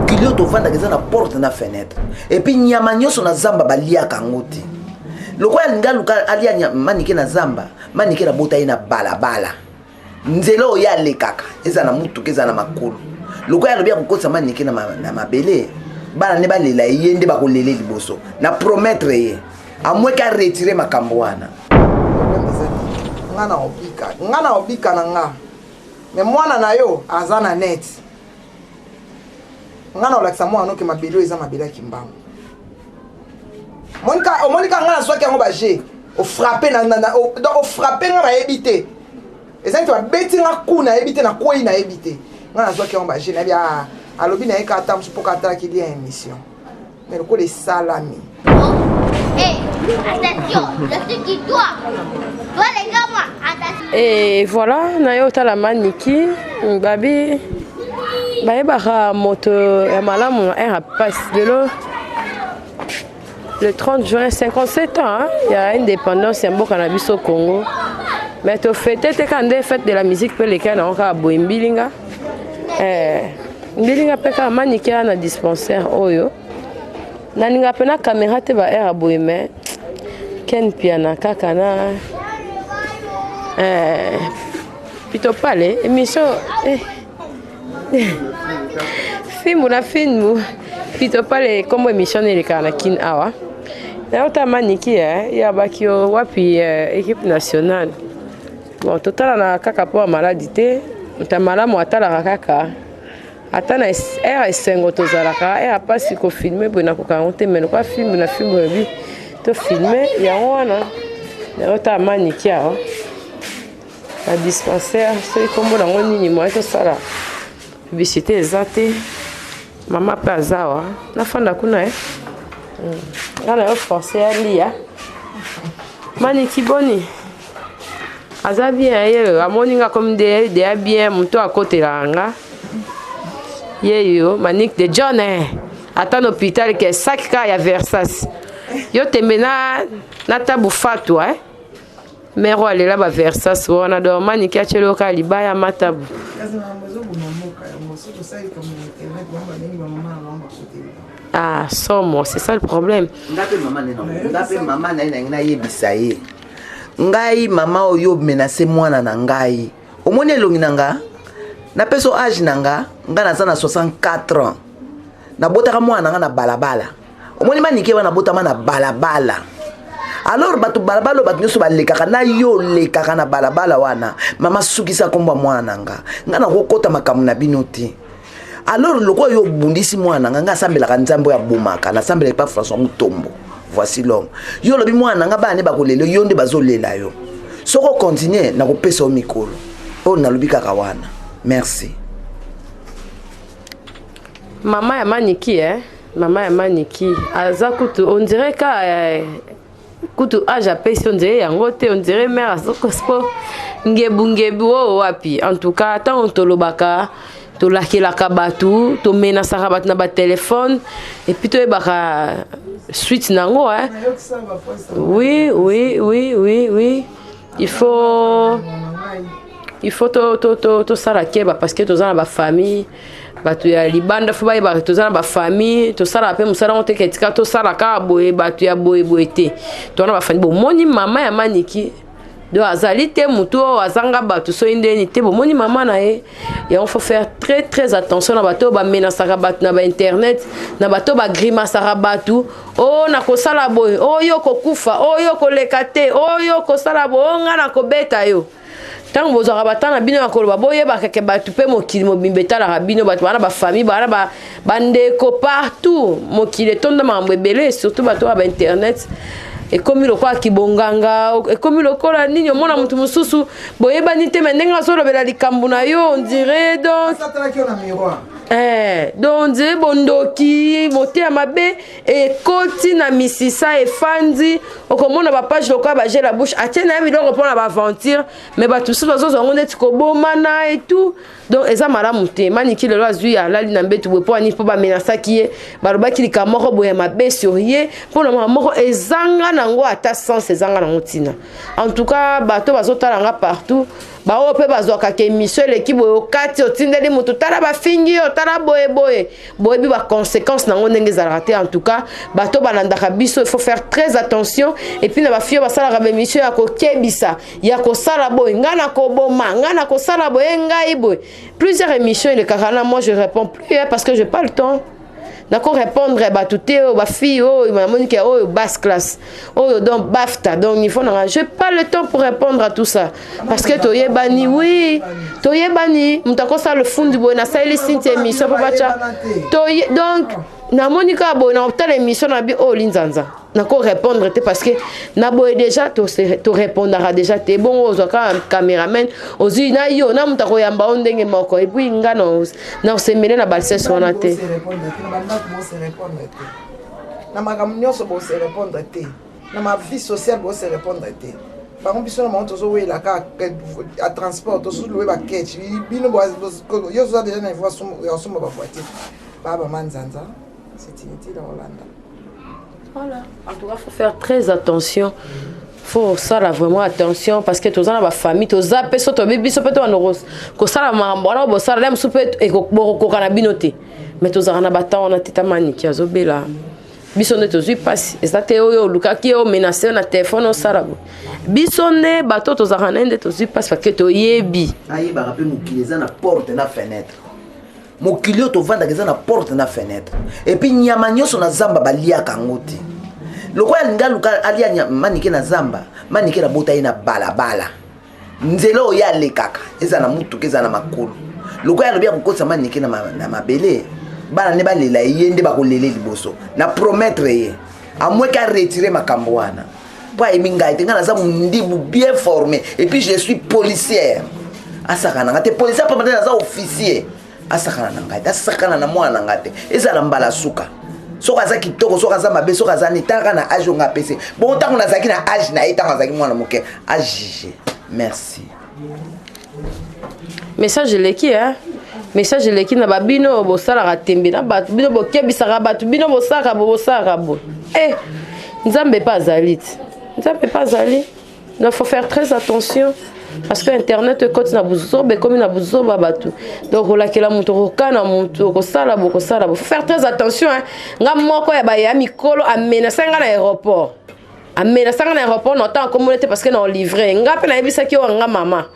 mokili oyo tovandaka eza na porte na fenêtre et puis nyama nyonso na zamba baliaka yango te lokola alingi aluka alia manike na zamba manike nabota ye na balabala nzela oyo alekaka eza na mutuka eza na makolo lokola alobi akokotisa manike na mabele bana ne balela ye nde bakolele liboso na promettre ye amweki aretire makambo wana nga na obika na nga me mwana na yo aza na net nga na olakisa mwana oke mabele eza mabele ya kimbangu omonika nga na zwaki yango baje ofrappe nga bayebi te eza neti babeti nga ku nayebi te nakwei nayebi te nga na zwaki yango baje nayebi alobi na ye ka ata mosu mpo katalaki lia émission mais lokola esalami et voilà nayo tala maniki babi bayebaka moto ya malamu na passe le 30 juin 57 ans hein? Il y a indépendance ya mboka na biso Congo mais to fête te quand fête de la musique pe lesquels on ka boimbilinga mbilinga pe ka maniki na dispensaire oyo nalinga pe na caméra te ba era boime ken piana kaka na pito pale émission film pito pale comme émission ne lekana kin awa na ota maniki ya bakio wapi équipe nationale bon total na kaka po maladie te utamala mo atala kaka atana era esengo tozalaka era pasi ko filmer bona ko kangote mais ko film na film bi to filmer ya wana na ota maniki ya la dispensaire c'est comme na ngoni ni moi to sala publicité ezate mama pazawa na fanda kuna ngana yo forcer alia maniki boni aza bien ye amoninga comme de bien muto akotela nga yeyo manik de John ata no hôpital ke sakka ya Versace yo tembe na tabu fatu mero alela ba Versace wana do maniki achelo ka libaya matabu ah somo c'est ça le problème ndape mama na yebisa ye ngai mama oyo menacé mwana na ngai omoni elongi nanga na peso âge nanga naza na 64 ans nabotaka mwana nga na balabala omoni maniki wana botama na balabala alors batu balabala batu nyonso balekaka na yo lekaka na balabala wana mama sukisa komba mwana nga na kokota makambo na bino te alors loko yo bundisi mwana nga asambelaka nzambo ya bomaka na sambela pa François Mutombo voici l'homme yo lobi mwana nga bane bakolelo yo nde bazolela yo soko continuer na kopesa o mikolo o nalobi kaka wana merci mama ya maniki mama ya maniki aza kutu on dirait ka kutu âge apesi on dirait yango te on dirait mère asoko sport ngebu wapi en tout cas tant tolobaka tolakelaka batu to menasaka batu na ba téléphone et puis to ebaka suite nango oui il faut to sala keba parce que to za na ba famille batu ya libanda fo ba to za na ba famille to sala pe musala on te ketika to sala ka boye batu ya boye te to na ba famille bo moni mama ya maniki do azali te mutu azanga batu so indeni te bo moni mama na ye et on faut faire très attention na bato ba menasaka batu na ba internet na bato ba grimasaka batu o na ko sala boye o yo ko kufa o yo ko lekate o yo ko sala bo nga na ko beta yo tant bozaka batana bino ya koloba boyebaka ke batu pe mokili mobimbe talaka bino batu bana ba famille bana bandeko partout mokili tonda mambo ebele surtout bato ba internet et comme le quoi qui bonganga et comme le kola nini mona mutu mususu boyebani te mendenga solobela likambu na yo on dirait donc donc nze bondoki mote ya mabe ekoti na misisa efandi okomona ba page lokola ba la bouche atie na biloko mpona ba aventure mais bato mosusu bazozango neti kobomana et tout donc eza malamu te maniki lelo azwi alali na mbetu boye mpo ani mpo bamenasaki ye balobaki likambo moko boye mabe sur ye mpona mama moko ezanga nango ata sens ezanga nango ntina en tout cas bato bazotalanga partout bao pe bazwaka ke émission eleki boye okati otindeli moto tala bafingi yo tala boye boyebi baconséquence nango ndenge ezalaka te. En tout cas bato balandaka biso il faut faire très attention. Et puis na bafio basalaka baémission ya kokebisa ya kosala boye nga na koboma nga na kosala boye ngai boye plusieurs émissions elekaka na. Moi je réponds plus parce que j'ai pas le temps. D'accord, répondre à tout ma fille, Monique, basse classe, donc BAFTA, donc il faut je n'ai pas le temps pour répondre à tout ça. Parce que tu bani, oui, tu es bani, tu ça le fond du bon, ça les signes émission, donc na Monica bon, na obtenu l'émission na bi oh linzanza. D'accord, répondre parce que na boy déjà tu répondras déjà t'es bon aux caméraman aux na yo na mutako yamba ondenge moko et puis ngano na se mêler na balse sona te. Na makambo nyonso bo se répondre te. Na ma vie sociale bo se répondre te. Par exemple biso na monto zo wela ka à transport to zo louer ba ketch bino bo yo zo déjà na information yo so ba voiture. Baba manzanza c'est inutile dans Hollande. Voilà. En tout cas, il faut faire très attention. Il faut ça vraiment attention parce que tous la famille, tous les personnes, tous les personnes, tous les personnes, tous les personnes, mais tous les bâtons, on a tout amani qui a zobé là. Bisonne tous les passes. Et ça t'es au Luka qui est menacé na téléphone au Sarabo. Bisonne bateau tous les années tous les passes parce que tu y es bi. Aïe, bah rappelez nous qu'il y a na porte na fenêtre. Mokilio to vanda keza na porte na fenêtre et puis nyama nyoso na zamba balia kangote lokwa linga luka alia nyama manike na zamba manike na bota ina balabala nzelo ya lekaka eza na mutu keza na makulu lokwa lobia kokosa manike na mabele bana ne balela yende bakolele liboso na promettre ye amwe ka retirer makambo wana pa eminga itenga na za mundibu bien formé et puis je suis policière asakana ngate policier pa matena za officier asakana nangate asakana na mwana ngate ezala mbala suka soka za kitoko soka za mabe soka za nitaka na age nga pese bon tango na zaki na age na etanga zaki mwana moke age. Merci. Message leki message leki na babino bosala ratembe na batu bino bokebisa batu bino bosaka bo nzambe pas zalit nzambe pas zali. Il faut faire très attention. Parce que internet quand na buzobe comme na buzoba batu donc la kela muto kana muto ko sala faut faire très attention nga moko ya ba ya mikolo amena sanga na aéroport notant communauté parce que na livré nga pe na yebisa ki nga mama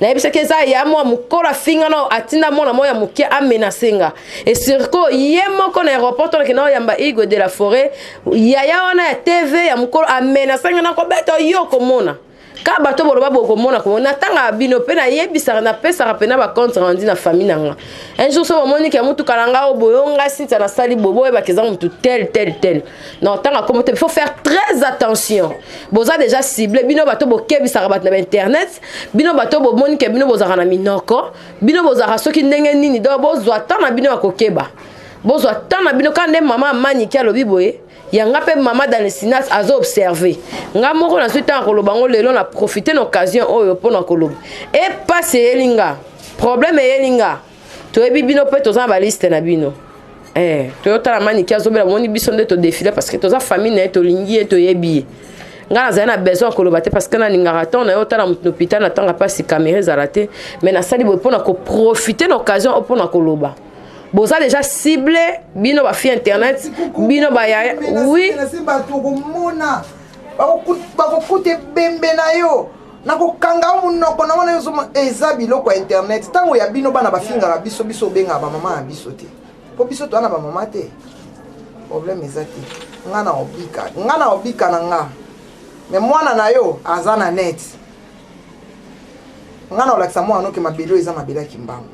na yebisa ki za ya mo mukolo finga no atinda mona moya muke amena senga et surko ye moko na aéroport to na yamba Igo de la Forêt ya ona TV ya mukolo amena senga na ko beto yo komona ka bato boloba bokomona ko na tanga bino pe na yebisa na pesa rapena ba compte rendu na famille nanga un jour so bomoni ke mutu kalanga oboyonga sita na sali bobo e ba keza mutu tel non tanga comme il faut faire très attention boza déjà ciblé bino bato bokebisa rabat na internet bino bato bomoni ke bino bozaka na minoko bino bozaka soki ndenge nini do bozwa tana bino akokeba bozwa tana bino kande mama mani ki alobi boye yanga pe maman dans le sinas azo observer nga moko na suite en kolobango lelo na profiter l'occasion oyo pona koloba et passer elinga problème elinga to ebi bino pe to za ba liste na bino to yota la mani ki azobela moni biso nde to défiler parce que to za famille na to lingi to yebi nga na besoin koloba te parce que na ninga raton na yota na hôpital na tanga pas si caméra zalate mais na sali bo pona ko profiter l'occasion pona koloba. Boza déjà ciblé bino ba fi internet bino ba ya oui bakokute bembe na yo nakokanga munoko na wana yo eza biloko internet tango ya bino bana bafingaka biso benga ba mama ya biso te po biso to ana ba mama te problème eza te nga na obika na nga mais mwana na yo aza na net nga na olakisa mwana oke mabelo eza mabelo ya kimbangu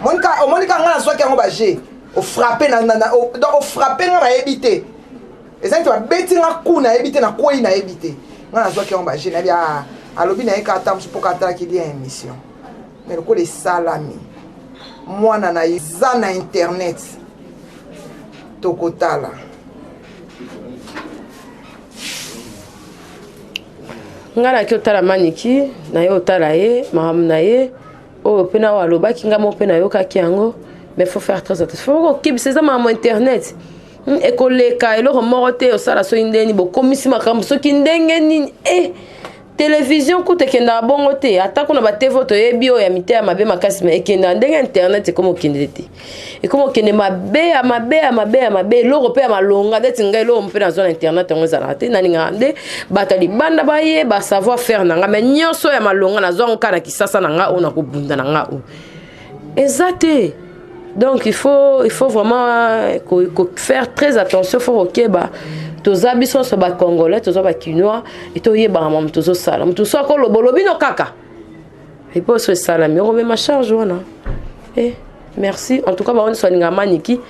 Monica nga na soki yango baje o frapper donc o frapper nga ba éviter ezali to beti nga kuna éviter na koi na éviter nga na soki yango baje na bia alobi na eka tam supo kata ki dia émission mais le ko les salami mwana na iza na internet tokotala nga na ki otala maniki na yo otala ye mahamu na ye oh pena wa loba kinga mo pena yo ka kiango mais faut faire très attention faut que c'est ça mon internet e koleka elo morote o sala so indeni bo komisi makambo so kindenge ni télévision kuta kenda bongo te ata kuna ba TV to yebi o ya mite ya mabe makasi me kenda ndenge internet comme kende te et comme kende mabe loko pe malonga deti ngai lo mpe na zone internet ngo zala te nani ngande batali banda ba ye ba savoir faire nanga mais nyonso ya malonga na zongo kana kisasa nanga ona ko bunda nanga o exacté. Donc il faut vraiment faire très attention faut que ba toza biso so ba congolais toza ba kinois et to yeba mam tozo sala mtu so ko lobolobi no kaka et pour ce sala mi on ma charge wana merci en tout cas ba on so ninga maniki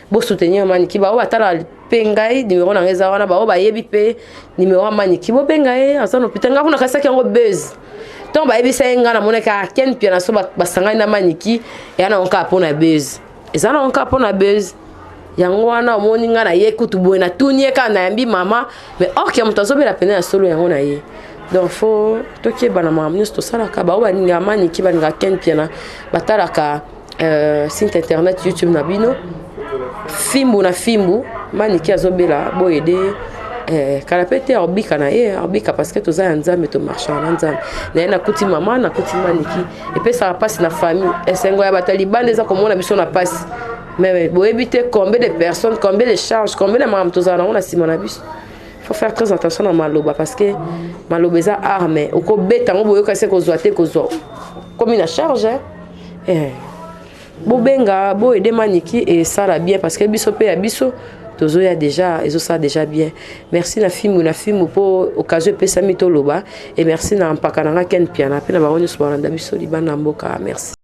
bo soutenir maniki ba o atala pengai numéro na ngeza wana ba o ba yebi pe numéro maniki bo pengai azano pitanga kuna kasa ki ngo buzz donc ba yebi senga na moneka ken pia na so ba sanga na maniki yana onka pona buzz ezana onka pona buzz yango wana omoni nga na ye kutu boye na tunie ka na yambi mama mais or ki mutazo be la pena ya solo yango na ye donc faut tokie bana mamni sto sala ka ba o bani nga mani ki bani nga ken piana batala ka site internet YouTube na bino fimbu na fimbu mani ki azobela boye de kala pete orbika na ye orbika parce que toza nzambe to marchand na nzambe na na kuti mama na kuti mani ki et puis ça passe na famille esengo ya bataliban eza komona biso na passe. Mais pour éviter combien de personnes, combien de charges, combien de mamans tous on a simonabus. Il faut faire très attention à maloba parce que maloba est arme. Au co bête on voit que c'est qu'on zoite comme une charge. Bo benga bo aider maniki et ça la bien parce que biso pe biso tozo ya déjà et ça déjà bien. Merci la film pour occasion pe sami toloba et merci na mpaka na ken piana pe na ba on so baranda biso libana mboka merci.